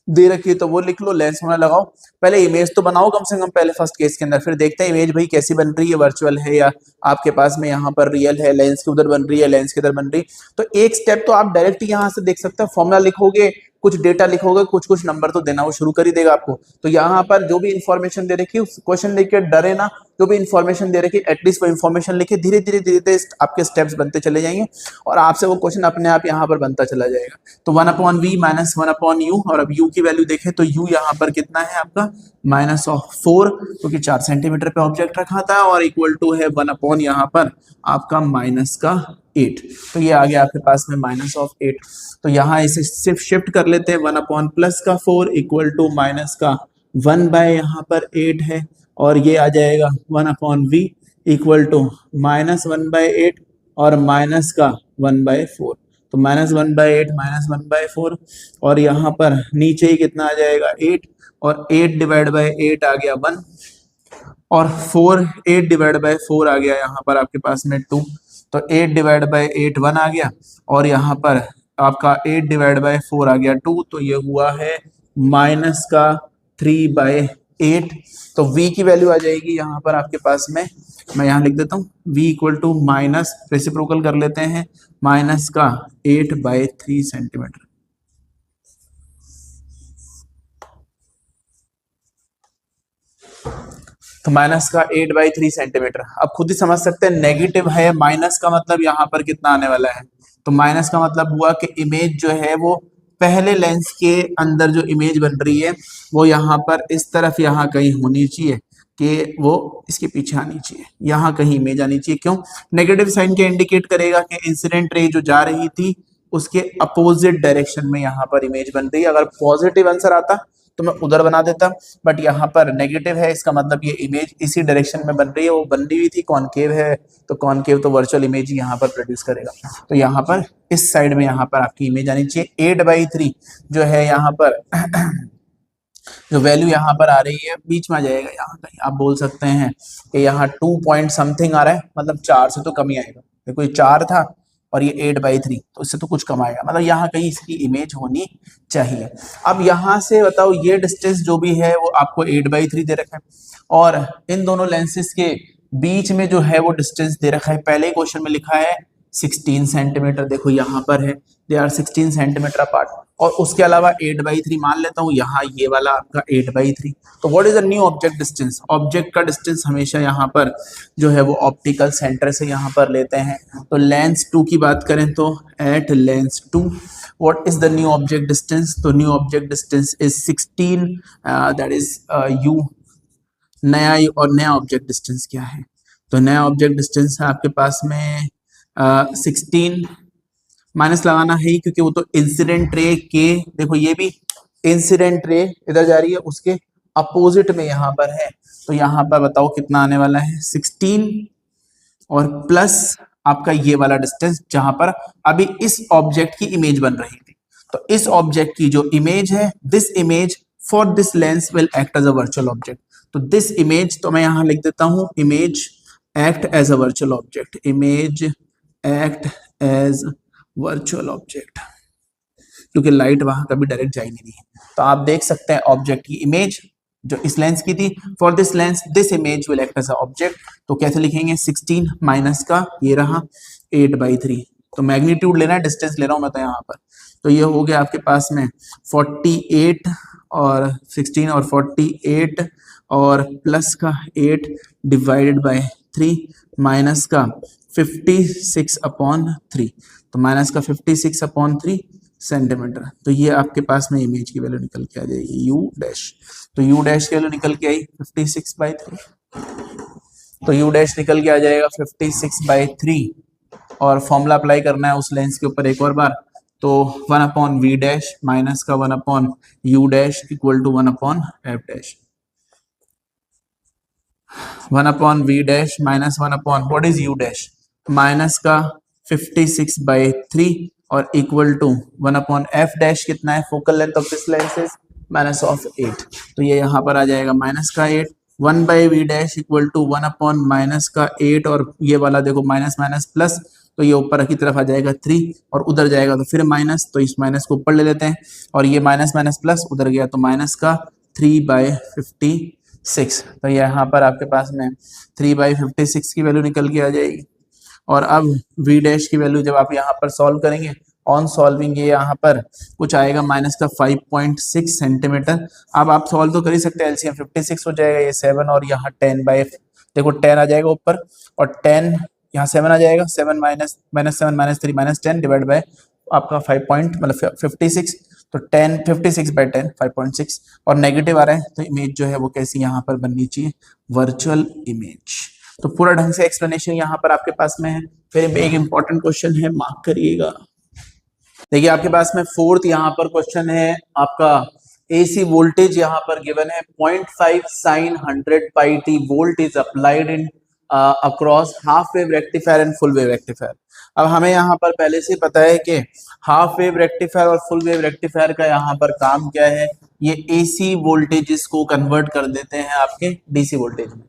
दे रखी है तो वो लिख लो, लेंस होना लगाओ। पहले इमेज तो बनाओ कम से कम पहले फर्स्ट केस के अंदर, फिर देखते हैं इमेज भाई कैसी बन रही है, वर्चुअल है या आपके पास में यहाँ पर रियल है, लेंस के उधर बन रही है, लेंस के इधर बन रही है। तो एक स्टेप तो आप डायरेक्ट यहाँ से देख सकते हैं, फॉर्मूला लिखोगे, कुछ डेटा लिखोगे, कुछ कुछ नंबर तो देना वो शुरू कर ही देगा आपको। तो यहाँ पर जो भी इन्फॉर्मेशन दे रखी है उस क्वेश्चन लिख के डरे ना, जो भी इन्फॉर्मेशन दे रखी है एटलीस्ट वो इन्फॉर्मेशन लिखे, धीरे धीरे धीरे धीरे आपके स्टेप्स बनते चले जाएंगे और आपसे वो क्वेश्चन अपने आप यहाँ पर बनता चला जाएगा। तो 1/v माइनस 1/u, और अब u की वैल्यू देखें तो u यहाँ पर कितना है आपका -4, क्योंकि 4 सेंटीमीटर पे ऑब्जेक्ट रखा था, और इक्वल टू है 1/ यहाँ पर आपका -8। तो ये आ गया आपके पास में -8। तो यहाँ इसे सिर्फ शिफ्ट कर लेते हैं, 1/+4 इक्वल टू -1/ यहाँ पर 8 है, और ये आ जाएगा 1/v इक्वल टू -1/8 और -1/4। तो -1/8 -1/4, और यहाँ पर नीचे ही कितना आ जाएगा 8, और 8 डिवाइड बाय 8 आ गया 1, और 8 डिवाइड बाय 4 आ गया यहाँ पर आपके पास में 2। तो 8 डिवाइड बाय 8 1 आ गया, और यहाँ पर आपका 8 डिवाइड बाय 4 आ गया 2, तो ये हुआ है -3/8। तो v की वैल्यू आ जाएगी यहाँ पर आपके पास में, मैं यहाँ लिख देता हूँ v equal to minus, reciprocal कर लेते हैं, -8/3 सेंटीमीटर। तो -8/3 सेंटीमीटर। अब खुद ही समझ सकते हैं नेगेटिव है, माइनस का मतलब यहाँ पर कितना आने वाला है। तो माइनस का मतलब हुआ कि इमेज जो है वो पहले लेंस के अंदर जो इमेज बन रही है वो यहाँ पर इस तरफ यहाँ कहीं होनी चाहिए, कि वो इसके पीछे आनी चाहिए, यहाँ कहीं इमेज आनी चाहिए। क्यों? नेगेटिव साइन के इंडिकेट करेगा कि इंसिडेंट रे जो जा रही थी उसके अपोजिट डायरेक्शन में यहाँ पर इमेज बन रही है। अगर पॉजिटिव आंसर आता तो मैं उधर बना देता, बट यहाँ पर नेगेटिव है, इसका मतलब ये इमेज इसी डायरेक्शन में बन रही है, वो बन रही हुई थी, कॉनकेव है, तो कॉनकेव तो वर्चुअल इमेज ही यहाँ पर प्रोड्यूस करेगा। तो यहाँ पर इस साइड में यहाँ पर आपकी इमेज आनी चाहिए। 8/3 जो है यहाँ पर जो वैल्यू यहाँ पर आ रही है बीच में आ जाएगा, यहाँ कहीं आप बोल सकते हैं कि यहाँ 2 पॉइंट समथिंग आ रहा है, मतलब 4 से तो कम ही आएगा। देखो ये 4 था और ये 8/3, तो इससे तो कुछ कम आएगा, मतलब यहाँ कहीं इसकी इमेज होनी चाहिए। अब यहाँ से बताओ ये डिस्टेंस जो भी है वो आपको 8/3 दे रखा है, और इन दोनों लेंसेज के बीच में जो है वो डिस्टेंस दे रखा है, पहले क्वेश्चन में लिखा है 16 सेंटीमीटर। देखो यहाँ पर है दे आर 16 सेंटीमीटर अपार्ट, और उसके अलावा 8/3 मान लेता हूँ, यहाँ ये वाला आपका 8/3। तो what is the new object distance? Object का डिस्टेंस हमेशा यहाँ पर जो है वो ऑप्टिकल सेंटर से यहाँ पर लेते हैं। तो लेंस 2 की बात करें तो at lens 2 what is the new object distance? तो new object distance is 16, that is u. नया और नया ऑब्जेक्ट डिस्टेंस क्या है? तो नया ऑब्जेक्ट डिस्टेंस है आपके पास में 16, माइनस लगाना है ही क्योंकि वो तो इंसिडेंट रे के, देखो ये भी इंसिडेंट रे इधर जा रही है, उसके अपोजिट में यहाँ पर है। तो यहाँ पर बताओ कितना आने वाला है 16, और प्लस आपका ये वाला डिस्टेंस जहां पर अभी इस ऑब्जेक्ट की इमेज बन रही थी। तो इस ऑब्जेक्ट की जो इमेज है, this image for this lens will act as a virtual object. तो दिस इमेज, तो मैं यहाँ लिख देता हूँ image act as a virtual object, image act as virtual object, क्योंकि लाइट वहां कभी डायरेक्ट जा ही नहीं रही है। तो आप देख सकते हैं ऑब्जेक्ट की इमेज जो इस लेंस की थी, for this lens this image will act as a object. तो कैसे लिखेंगे? 16 माइनस का ये रहा 8/3। तो मैग्नीट्यूड लेना है, डिस्टेंस ले रहा हूं मैं तो यहाँ पर। तो ये हो गया आपके पास में 48 और 16 और 48 और प्लस का 8 डिवाइडेड बाय 3 माइनस का 56/3। तो माइनस का 56/3 सेंटीमीटर। तो ये आपके पास में इमेज की वैल्यू निकल के आ जाएगी u डैश। तो u डैश की वैल्यू निकल के आई 56/3। तो u डैश निकल के आ जाएगा 56/3, और फॉर्मूला अप्लाई करना है उस लेंस के ऊपर एक और बार। तो 1/v डैश माइनस का 1/u dash equal to 1/f dash. 1/v dash minus 1/ what is u dash? Minus का 56/3 और इक्वल टू 1/f डैश कितना है? Focal length of this lens is -8। तो ये यहाँ पर आ जाएगा माइनस का 8। 1/v dash equal to 1/ minus का 8, और ये वाला देखो माइनस माइनस प्लस, तो ये ऊपर की तरफ आ जाएगा 3 और उधर जाएगा तो फिर माइनस, तो इस माइनस को ऊपर ले लेते हैं और ये माइनस माइनस प्लस उधर गया तो माइनस का 3/56। तो यहाँ पर आपके पास में 3/56 की वैल्यू निकल के आ जाएगी। और अब v डैश की वैल्यू जब आप यहाँ पर सॉल्व करेंगे, ऑन सॉल्विंग ये यहाँ पर कुछ आएगा माइनस का 5.6 सेंटीमीटर। अब आप सॉल्व तो कर ही सकते हैं, एलसीएम 56 हो जाएगा, ये 7 और यहाँ 10 देखो 10 आ जाएगा ऊपर और 10 यहाँ 7 आ जाएगा, 7 minus 7 minus 3 minus 10 divide by आपका 56, तो 10 56/10 5.6 और नेगेटिव आ रहा है तो इमेज जो है वो कैसी यहाँ पर बननी चाहिए, वर्चुअल इमेज। तो पूरा ढंग से एक्सप्लेनेशन यहाँ पर आपके पास में है। फिर एक इंपॉर्टेंट क्वेश्चन है, मार्क करिएगा। देखिए आपके पास में फोर्थ यहाँ पर क्वेश्चन है आपका, एसी वोल्टेज यहाँ पर गिवन है 0.5 sin 100 pi t volt is applied in across half wave rectifier and full wave rectifier. अब हमें यहाँ पर पहले से पता है कि हाफ वेव रेक्टिफायर और फुल वेव रेक्टिफायर का यहाँ पर काम क्या है, ये एसी वोल्टेजेस को कन्वर्ट कर देते हैं आपके डीसी वोल्टेज में।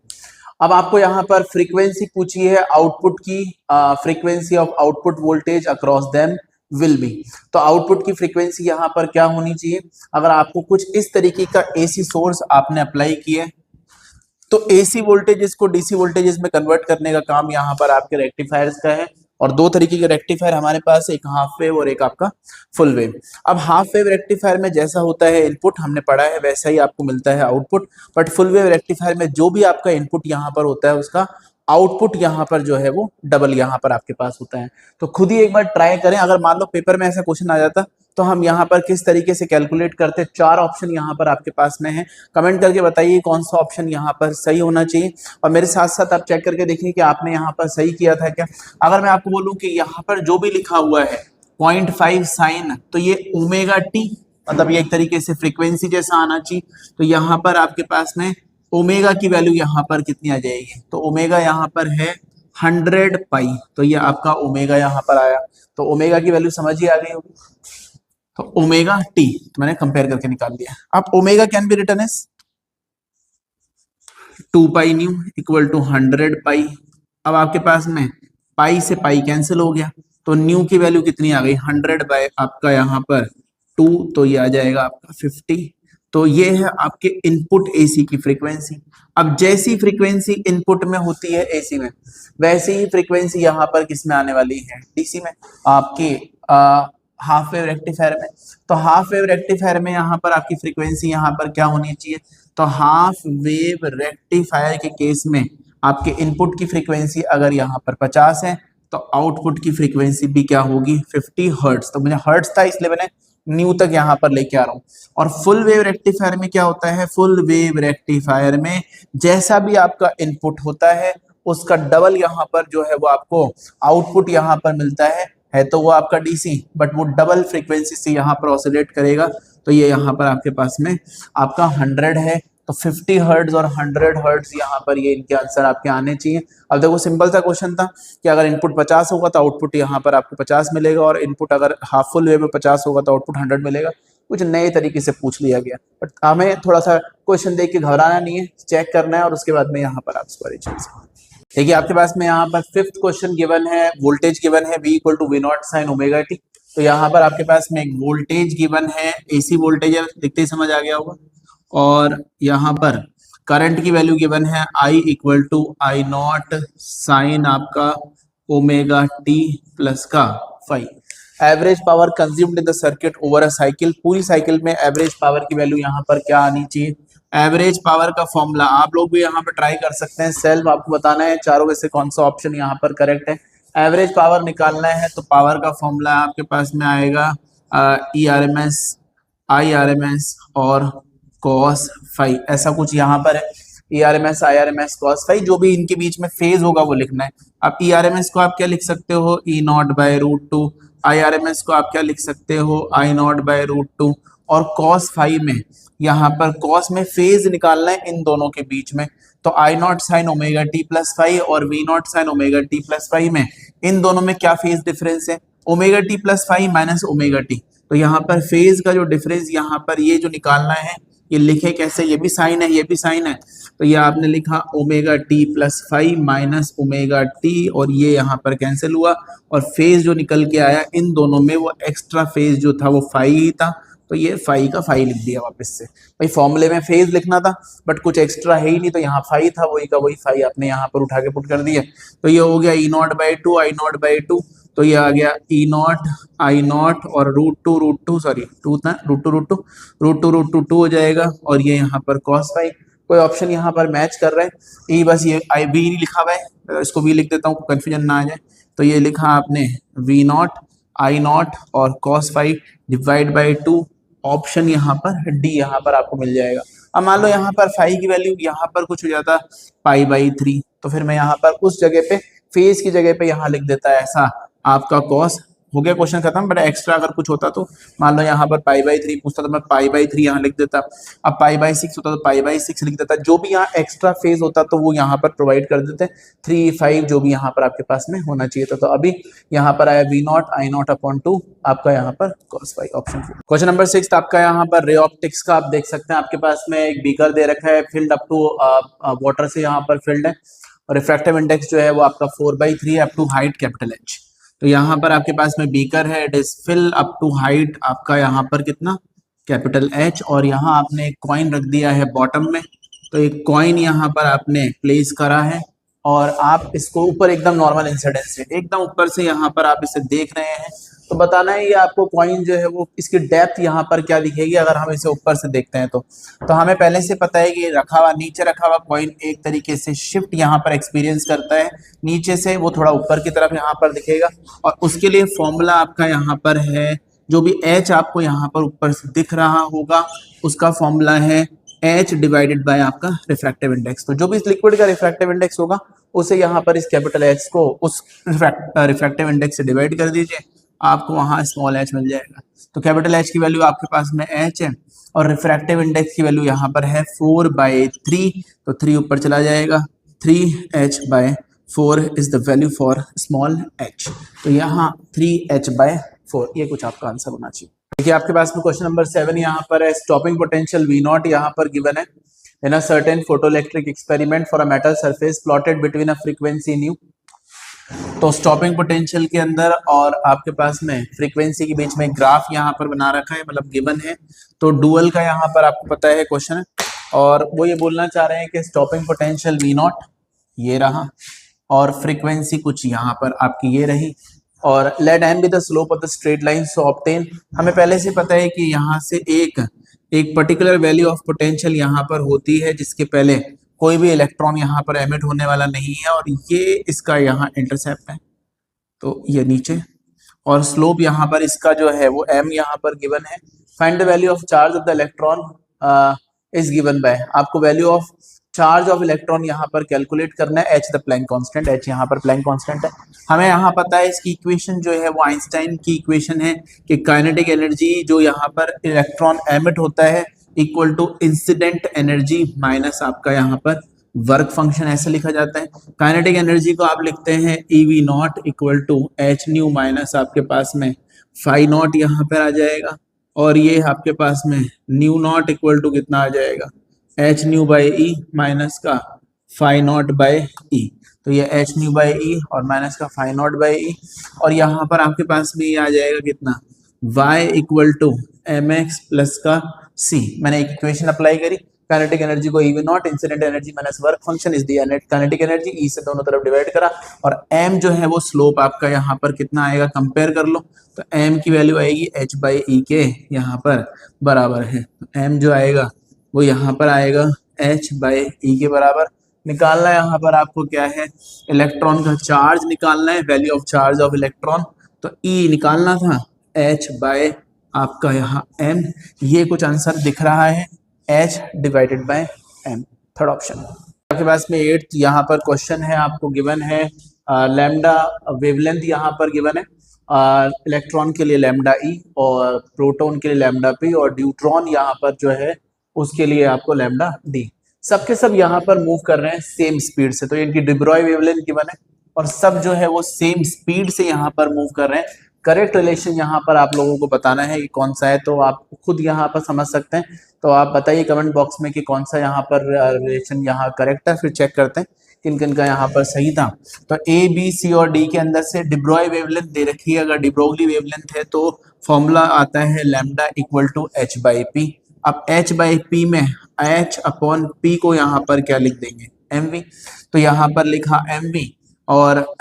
अब आपको यहाँ पर फ्रीक्वेंसी पूछी है आउटपुट की, frequency of output voltage across them will be. तो आउटपुट की फ्रीक्वेंसी यहाँ पर क्या होनी चाहिए, अगर आपको कुछ इस तरीके का एसी सोर्स आपने अप्लाई किया तो एसी वोल्टेजेस को डीसी वोल्टेजेस में कन्वर्ट करने का काम यहाँ पर आपके रेक्टिफायर्स का है। और दो तरीके के रेक्टिफायर हमारे पास, एक हाफ वेव और एक आपका फुल वेव। अब हाफ वेव रेक्टिफायर में जैसा होता है इनपुट हमने पढ़ा है वैसा ही आपको मिलता है output, but full wave rectifier में जो भी आपका इनपुट यहाँ पर होता है उसका आउटपुट यहाँ पर जो है वो डबल यहाँ पर आपके पास होता है। तो खुद ही एक बार ट्राई करें, अगर मान लो पेपर में ऐसा क्वेश्चन आ जाता तो हम यहाँ पर किस तरीके से कैलकुलेट करते। 4 ऑप्शन यहाँ पर आपके पास में है, कमेंट करके बताइए कौन सा ऑप्शन यहाँ पर सही होना चाहिए और मेरे साथ साथ आप चेक करके देखिए कि आपने यहाँ पर सही किया था क्या। अगर मैं आपको बोलूँ कि यहाँ पर जो भी लिखा हुआ है 0.5 साइन, तो ये ओमेगा टी, मतलब ये एक तरीके से फ्रीक्वेंसी जैसा आना चाहिए। तो यहाँ पर आपके पास में ओमेगा की वैल्यू यहाँ पर कितनी आ जाएगी, तो ओमेगा यहाँ पर है 100 पाई, तो ये आपका ओमेगा यहाँ पर आया। तो ओमेगा की वैल्यू समझ ही आ गई होगी, तो ओमेगा टी तो मैंने कंपेयर करके निकाल दिया। अब omega can be written as 2 pi nu equal to 100 pi. अब आपके पास में पाई से पाई कैंसिल हो गया, तो न्यू की वैल्यू कितनी आ गई 100 बाय आपका यहाँ पर 2, तो ये आ जाएगा आपका 50। तो ये है आपके इनपुट एसी की फ्रीक्वेंसी। अब जैसी फ्रीक्वेंसी इनपुट में होती है एसी में, वैसे ही फ्रीक्वेंसी यहाँ पर किस में आने वाली है, डीसी में, आपके हाफ वेव रेक्टिफायर में। तो हाफ वेव रेक्टिफायर में यहाँ पर आपकी फ्रीक्वेंसी यहाँ पर क्या होनी चाहिए, तो हाफ वेव रेक्टिफायर के केस में आपके इनपुट की फ्रीक्वेंसी अगर यहाँ पर 50 है तो आउटपुट की फ्रीक्वेंसी भी क्या होगी 50 हर्ट्ज। तो मुझे हर्ट्ज था इसलिए मैंने न्यू तक यहाँ पर लेके आ रहा हूँ। और फुल वेव रेक्टिफायर में क्या होता है, फुल वेव रेक्टिफायर में जैसा भी आपका इनपुट होता है उसका डबल यहाँ पर जो है वो आपको आउटपुट यहाँ पर मिलता है तो वो आपका डीसी, बट वो डबल फ्रीक्वेंसी से यहाँ पर ऑसिलेट करेगा। तो ये यहाँ पर आपके पास में आपका 100 है, तो 50 हर्ट्ज और 100 हर्ट्ज यहाँ पर ये इनके आंसर आपके आने चाहिए। अब देखो सिंपल सा क्वेश्चन था कि अगर इनपुट 50 होगा तो आउटपुट यहाँ पर आपको 50 मिलेगा, और इनपुट अगर हाफ फुल वेव में 50 होगा तो आउटपुट 100 मिलेगा। कुछ नए तरीके से पूछ लिया गया, बट हमें थोड़ा सा क्वेश्चन देख के घबराना नहीं है, चेक करना है और उसके बाद में यहाँ पर आप स्क्वायर चीज। देखिए आपके पास में यहाँ पर 5th क्वेश्चन गिवन है, वोल्टेज गिवन है V = V0 sin omega t. तो यहाँ पर आपके पास में एक वोल्टेज गिवन है, एसी वोल्टेज है, दिखते ही समझ आ गया होगा। और यहाँ पर करंट की वैल्यू गिवन है I = I0 साइन आपका ओमेगा टी प्लस का phi. Average power consumed in the circuit over a cycle, पूरी साइकिल में एवरेज पावर की वैल्यू यहाँ पर क्या आनी चाहिए। एवरेज पावर का फॉर्मूला आप लोग भी यहाँ पर ट्राई कर सकते हैं, सेल्फ आपको बताना है चारों में से कौन सा ऑप्शन यहाँ पर करेक्ट है। एवरेज पावर निकालना है तो पावर का फॉर्मूला आपके पास में आएगा ERMS, IRMS और cos फाई, ऐसा कुछ यहाँ पर है। ERMS, IRMS, cos फाई, जो भी इनके बीच में फेज होगा वो लिखना है। अब ERMS को आप क्या लिख सकते हो, E0/√2, IRMS को आप क्या लिख सकते हो, I0/√2, और cos फाई में यहाँ पर cos में फेज निकालना है इन दोनों के बीच में। तो I0 sin omega t plus phi और V0 sin omega t plus phi में इन दोनों में क्या फेज डिफरेंस है, omega t plus phi minus omega t. तो यहाँ पर फेज का जो डिफरेंस यहाँ पर ये जो निकालना है ये लिखे कैसे, ये भी साइन है, ये भी साइन है, तो ये आपने लिखा omega t plus 5 minus omega T, और ये यहाँ पर कैंसिल हुआ, और फेज जो निकल के आया इन दोनों में वो एक्स्ट्रा फेज जो था वो 5 ही था, तो ये 5 का 5 लिख दिया वापस से। भाई फॉर्मूले में फेज लिखना था बट कुछ एक्स्ट्रा है ही नहीं, तो यहाँ 5 था, वही का वही 5 आपने यहाँ पर उठा के पुट कर दिया, तो ये हो गया E naught by two I naught by two, तो ये आ गया ई नॉट आई नॉट और रूट टू सॉरी टू था, रूट टू हो जाएगा, और ये यहाँ पर कॉस 5, कोई ऑप्शन यहाँ पर मैच कर रहा है, ई बस ये आई वी नहीं लिखा हुआ है, इसको भी लिख देता हूँ कंफ्यूजन ना आ जाए, तो ये लिखा आपने वी नॉट आई नॉट और cos 5 divide by two, option यहाँ पर डी यहाँ पर आपको मिल जाएगा। अब मान लो यहाँ पर 5 की वैल्यू यहाँ पर कुछ हो जाता पाई बाई 3, तो फिर मैं यहाँ पर उस जगह पे फेज की जगह पे यहाँ लिख देता है ऐसा आपका कॉस, हो गया क्वेश्चन खत्म। बट एक्स्ट्रा अगर कुछ होता तो मान लो यहाँ पर पाई बाई 3 पूछता तो मैं पाई बाई 3 यहाँ लिख देता, अब पाई बाई 6 होता तो पाई बाई 6 लिख देता, जो भी यहाँ एक्स्ट्रा फेज होता तो वो यहाँ पर प्रोवाइड कर देते 3 5 जो भी यहाँ पर आपके पास में होना चाहिए था। तो अभी यहाँ पर आया V naught I naught upon 2 आपका यहाँ पर cos 5 ऑप्शन। क्वेश्चन नंबर 6 आपका यहाँ पर रे ऑप्टिक्स का, आप देख सकते हैं आपके पास में एक बीकर दे रखा है, फिल्ड अप टू वाटर से यहाँ पर फिल्ड है, और रिफ्रैक्टिव इंडेक्स जो है वो आपका 4/3 up to height capital H. तो यहाँ पर आपके पास में बीकर है, it is fill up to height आपका यहाँ पर कितना कैपिटल एच, और यहाँ आपने एक कॉइन रख दिया है बॉटम में, तो एक कॉइन यहाँ पर आपने प्लेस करा है, और आप इसको ऊपर एकदम नॉर्मल इंसिडेंस से एकदम ऊपर से यहाँ पर आप इसे देख रहे हैं, तो बताना है ये आपको कॉइन जो है वो इसकी डेप्थ यहाँ पर क्या दिखेगी अगर हम इसे ऊपर से देखते हैं तो हमें पहले से पता है कि रखा हुआ नीचे रखा हुआ कॉइन एक तरीके से शिफ्ट यहाँ पर एक्सपीरियंस करता है, नीचे से वो थोड़ा ऊपर की तरफ यहाँ पर दिखेगा, और उसके लिए फॉर्मूला आपका यहाँ पर है, जो भी एच आपको यहाँ पर ऊपर से दिख रहा होगा उसका फॉर्मूला है एच डिवाइडेड बाय आपका रिफ्रैक्टिव इंडेक्स। तो जो भी इस लिक्विड का रिफ्रैक्टिव इंडेक्स होगा उसे यहाँ पर इस कैपिटल एच को उस रिफ्रैक्टिव इंडेक्स से डिवाइड कर दीजिए, आपको वहाँ स्मॉल एच मिल जाएगा। तो कैपिटल एच की वैल्यू आपके पास में एच है, और रिफ्रैक्टिव इंडेक्स की वैल्यू यहाँ पर है 4/3, तो 3 ऊपर चला जाएगा, 3h/4 is the value for small H, तो यहाँ 3h/4 ये कुछ आपका आंसर होना चाहिए। देखिए आपके पास में क्वेश्चन नंबर 7 यहाँ पर है, स्टॉपिंग पोटेंशियल V नॉट यहाँ पर गिवन है in a certain photoelectric experiment for a metal surface plotted between a frequency nu. तो स्टॉपिंग पोटेंशियल के अंदर और आपके पास में फ्रीक्वेंसी के बीच में ग्राफ यहाँ पर बना रखा है, मतलब गिवन है, तो डुअल का यहाँ पर आपको पता है क्वेश्चन है, और वो ये बोलना चाह रहे हैं कि स्टॉपिंग पोटेंशियल V नॉट ये रहा, और फ्रीक्वेंसी कुछ यहाँ पर आपकी ये रही, और let m be the slope of the straight line so obtain. हमें पहले से पता है कि यहाँ से एक पर्टिकुलर वैल्यू ऑफ पोटेंशियल यहाँ पर होती है जिसके पहले कोई भी इलेक्ट्रॉन यहाँ पर एमिट होने वाला नहीं है, और ये इसका यहाँ इंटरसेप्ट है, तो ये नीचे, और स्लोप यहाँ पर इसका जो है वो m यहाँ पर गिवन है। Find the value of charge of the electron is given by, आपको value of charge of electron यहाँ पर कैलकुलेट करना है, h the Planck constant, h यहाँ पर प्लैंक कांस्टेंट है। हमें यहाँ पता है इसकी इक्वेशन जो है वो आइंस्टाइन की इक्वेशन है कि काइनेटिक एनर्जी जो यहाँ पर इलेक्ट्रॉन एमिट होता है equal to incident energy minus आपका यहाँ पर वर्क फंक्शन, ऐसे लिखा जाता है। काइनेटिक एनर्जी को आप लिखते हैं EV naught equal to h nu minus आपके पास में फाई नॉट यहाँ पर आ जाएगा, और ये आपके पास में न्यू नॉट इक्वल टू कितना आ जाएगा H new by E minus का फाई नॉट बाई ई, तो ये एच न्यू बाई ई और माइनस का फाई नॉट बाई ई, और यहाँ पर आपके पास में ये आ जाएगा कितना y equal to m x plus का c। मैंने एक इक्वेशन अप्लाई करी, काइनेटिक एनर्जी को EV naught incident energy minus work function is the kinetic energy, e से दोनों तरफ डिवाइड करा, और m जो है वो स्लोप आपका यहाँ पर कितना आएगा कंपेयर कर लो, तो m की वैल्यू आएगी h/e के यहाँ पर बराबर है, तो m जो आएगा वो यहाँ पर आएगा h/e के बराबर। निकालना है यहाँ पर आपको क्या है, इलेक्ट्रॉन का चार्ज निकालना है, value of charge of electron, तो E निकालना था h बाय आपका यहाँ m, ये कुछ आंसर दिख रहा है h divided by m, third option. आपके पास में 8th यहाँ पर क्वेश्चन है, आपको गिवन है लैम्डा वेवलेंथ यहाँ पर गिवन है, इलेक्ट्रॉन के लिए लैम्डा ई और प्रोटॉन के लिए लैम्डा पी, और न्यूट्रॉन यहाँ पर जो है उसके लिए आपको लैम्डा डी। सबके सब यहाँ पर मूव कर रहे हैं सेम स्पीड से, तो इनकी डिब्रॉय वेवलेंथ गिवन है, और सब जो है वो सेम स्पीड से यहाँ पर मूव कर रहे हैं, करेक्ट रिलेशन यहाँ पर आप लोगों को बताना है कि कौन सा है, तो आप खुद यहाँ पर समझ सकते हैं। तो आप बताइए कमेंट बॉक्स में कि कौन सा यहाँ पर रिलेशन यहाँ करेक्ट है, फिर चेक करते हैं किन किन का यहाँ पर सही था। तो ए बी सी और डी के अंदर से डिब्रॉय वेवलेंथ दे रखी है, अगर डिब्रोगली वेवलेंथ है तो फॉर्मूला आता है lambda equal to h by p. अब एच बाई पी में एच अपॉन पी को यहाँ पर क्या लिख देंगे, एम वी। तो यहाँ पर लिखा एम वी, और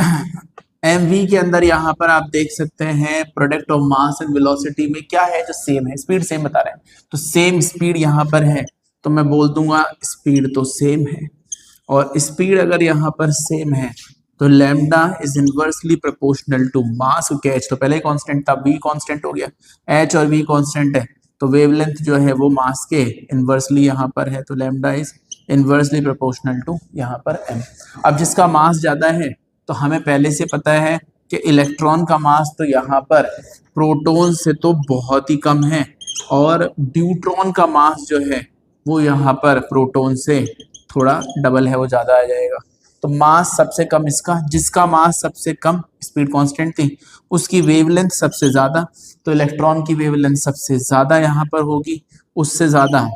एम वी के अंदर यहाँ पर आप देख सकते हैं product of mass and velocity में क्या है जो सेम है, स्पीड सेम बता रहे हैं, तो सेम स्पीड यहाँ पर है, तो मैं बोल दूंगा स्पीड तो सेम है। और स्पीड अगर यहाँ पर सेम है तो lambda is inversely proportional to mass, क्योंकि एच तो पहले ही कांस्टेंट था, वी कांस्टेंट हो गया, एच और वी कांस्टेंट है, तो वेवलेंथ जो है वो मास के इनवर्सली यहाँ पर है, तो lambda is inversely proportional to यहाँ पर एम। अब जिसका मास ज्यादा है तो हमें पहले से पता है कि इलेक्ट्रॉन का मास तो यहाँ पर प्रोटॉन से तो बहुत ही कम है, और न्यूट्रॉन का मास जो है वो यहाँ पर प्रोटॉन से थोड़ा डबल है, वो ज्यादा आ जाएगा। तो मास सबसे कम इसका, जिसका मास सबसे कम, स्पीड कांस्टेंट थी, उसकी वेवलेंथ सबसे ज्यादा, तो इलेक्ट्रॉन की वेवलेंथ सबसे ज्यादा यहाँ पर होगी, उससे ज्यादा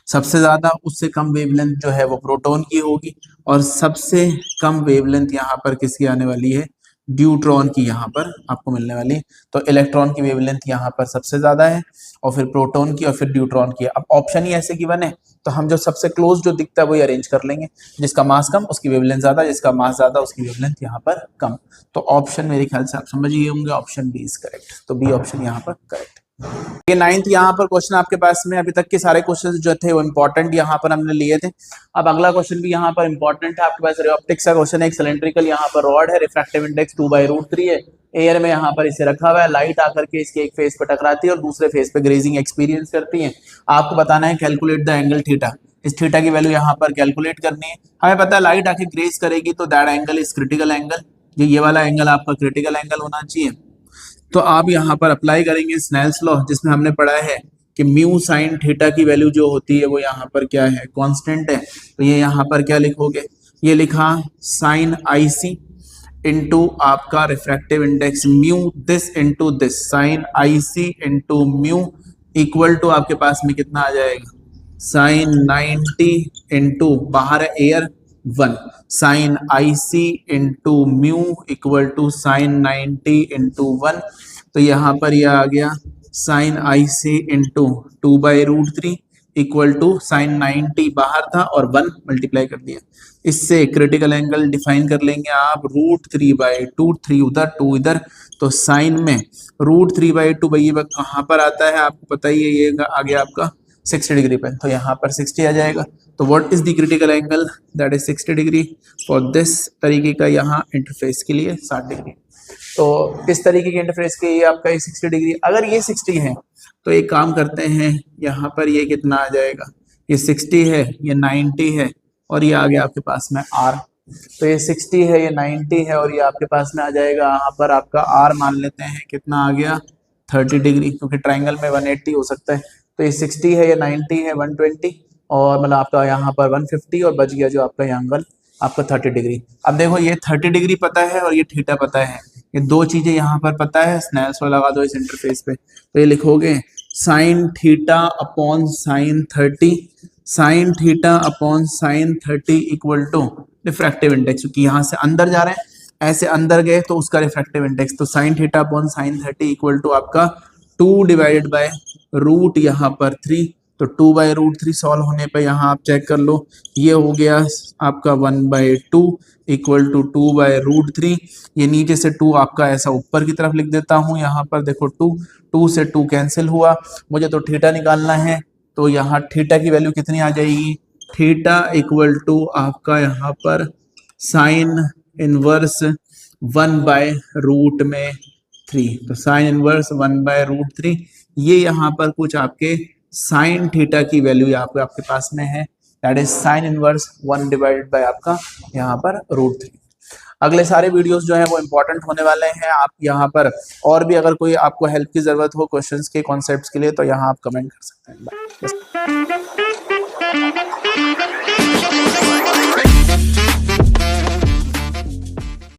सबसे ज्यादा, उससे कम वेवलेंथ जो है वो प्रोटॉन की होगी, और सबसे कम वेवलेंथ यहाँ पर किसकी आने वाली है, ड्यूट्रॉन की यहाँ पर आपको मिलने वाली है। तो इलेक्ट्रॉन की वेवलेंथ यहाँ पर सबसे ज्यादा है, और फिर प्रोटॉन की, और फिर ड्यूट्रॉन की। अब ऑप्शन ही ऐसे गिवन है, तो हम जो सबसे क्लोज जो दिखता है वही अरेंज कर लेंगे, जिसका मास कम उसकी वेवलेंथ ज्यादा, जिसका मास ज्यादा उसकी वेवलेंथ यहाँ पर कम। तो ऑप्शन मेरे ख्याल से आप समझ गए होंगे, ऑप्शन बी इज करेक्ट, तो बी ऑप्शन यहाँ पर करेक्ट। ये 9th यहाँ पर क्वेश्चन आपके पास में, अभी तक के सारे क्वेश्चन जो थे वो इंपॉर्टेंट यहाँ पर हमने लिए थे। अब अगला क्वेश्चन भी यहाँ पर इंपॉर्टेंट है आपके पास, रेऑप्टिक्स का क्वेश्चन है। एक सिलेंड्रिकल यहाँ पर रॉड है, रिफ्रैक्टिव इंडेक्स 2/√3 है, एयर में यहाँ पर इसे रखा हुआ है, लाइट आकर के इसके एक फेस पे टकराती है और दूसरे फेस पे ग्रेजिंग एक्सपीरियंस करती है। आपको बताना है कैलकुलेट द एंगल थीटा, इस थीटा की वैल्यू यहाँ पर कैलकुलेट करनी है। हमें पता है लाइट आके ग्रेज करेगी तो that angle is critical angle, जो ये वाला एंगल आपका क्रिटिकल एंगल होना चाहिए। तो आप यहाँ पर अप्लाई करेंगे स्नेल्स लॉ, जिसमें हमने पढ़ा है कि म्यू साइन थीटा की वैल्यू जो होती है वो यहाँ पर क्या है, कांस्टेंट है। तो ये यहाँ पर क्या लिखोगे, ये लिखा साइन आई सी इंटू आपका refractive index mu this into this, sine i c into mu equal to आपके पास में कितना आ जाएगा, साइन 90 इंटू बाहर है air 1, sine i c into mu equal to sine 90 into 1। तो यहाँ पर यह आ गया sine i c into 2/√3 equal to sine 90 बाहर था और 1 मल्टीप्लाई कर दिया। इससे क्रिटिकल एंगल डिफाइन कर लेंगे आप, √3/2, 3 उधर 2 इधर, तो साइन में √3/2 भाई ये कहाँ पर आता है आपको पता ही है, ये आ गया आपका 60 डिग्री पे, तो यहाँ पर 60 आ जाएगा। तो what is the critical angle, that is 60 degree for this तरीके का यहाँ इंटरफेस के लिए 60 डिग्री। तो इस तरीके के इंटरफेस के लिए आपका ये 60 डिग्री, अगर ये 60 है तो एक काम करते हैं, यहाँ पर ये कितना आ जाएगा, ये 60 है, ये 90 है, और ये आ गया आपके पास में R। तो ये 60 है, ये 90 है, और ये आपके पास में आ जाएगा यहाँ पर आपका R मान लेते हैं कितना आ गया 30 डिग्री, क्योंकि ट्राइंगल में 180 हो सकता है। तो ये 60 है, ये 90 है, 120, और मतलब आपका यहाँ पर 150, और बच गया जो आपका एंगल आपका 30 डिग्री। अब देखो ये 30 डिग्री पता है और ये थीटा पता है, ये दो चीजें यहाँ पर पता है, स्नेल्स लॉ लगा दो इस इंटरफेस पे। तो ये लिखोगे sine theta upon sine 30, sine theta upon sine 30 equal to refractive index, क्योंकि यहाँ से अंदर जा रहे हैं, ऐसे अंदर गए तो उसका रिफ्रैक्टिव इंडेक्स, तो sine theta upon sine 30 equal to आपका 2 डिवाइडेड बाय रूट यहाँ पर 3, तो 2/√3 सॉल्व होने पे यहाँ आप चेक कर लो, ये हो गया आपका 1/2 इक्वल टू 2/√3। ये नीचे से 2 आपका ऐसा ऊपर की तरफ लिख देता हूँ, यहाँ पर देखो 2 से 2 कैंसिल हुआ, मुझे तो थीटा निकालना है, तो यहाँ थीटा की वैल्यू कितनी आ जाएगी, थीटा इक्वल टू आपका यहाँ पर साइन इनवर्स 1/√3, तो साइन इनवर्स 1/√3, ये यहाँ पर कुछ आपके साइन थीटा की वैल्यू आपके पास में है, that is sine inverse 1 divided by आपका यहाँ पर √3। अगले सारे वीडियोस जो है वो इंपॉर्टेंट होने वाले हैं। आप यहाँ पर और भी अगर कोई आपको हेल्प की जरूरत हो क्वेश्चंस के कॉन्सेप्ट्स के लिए, तो यहाँ आप कमेंट कर सकते हैं।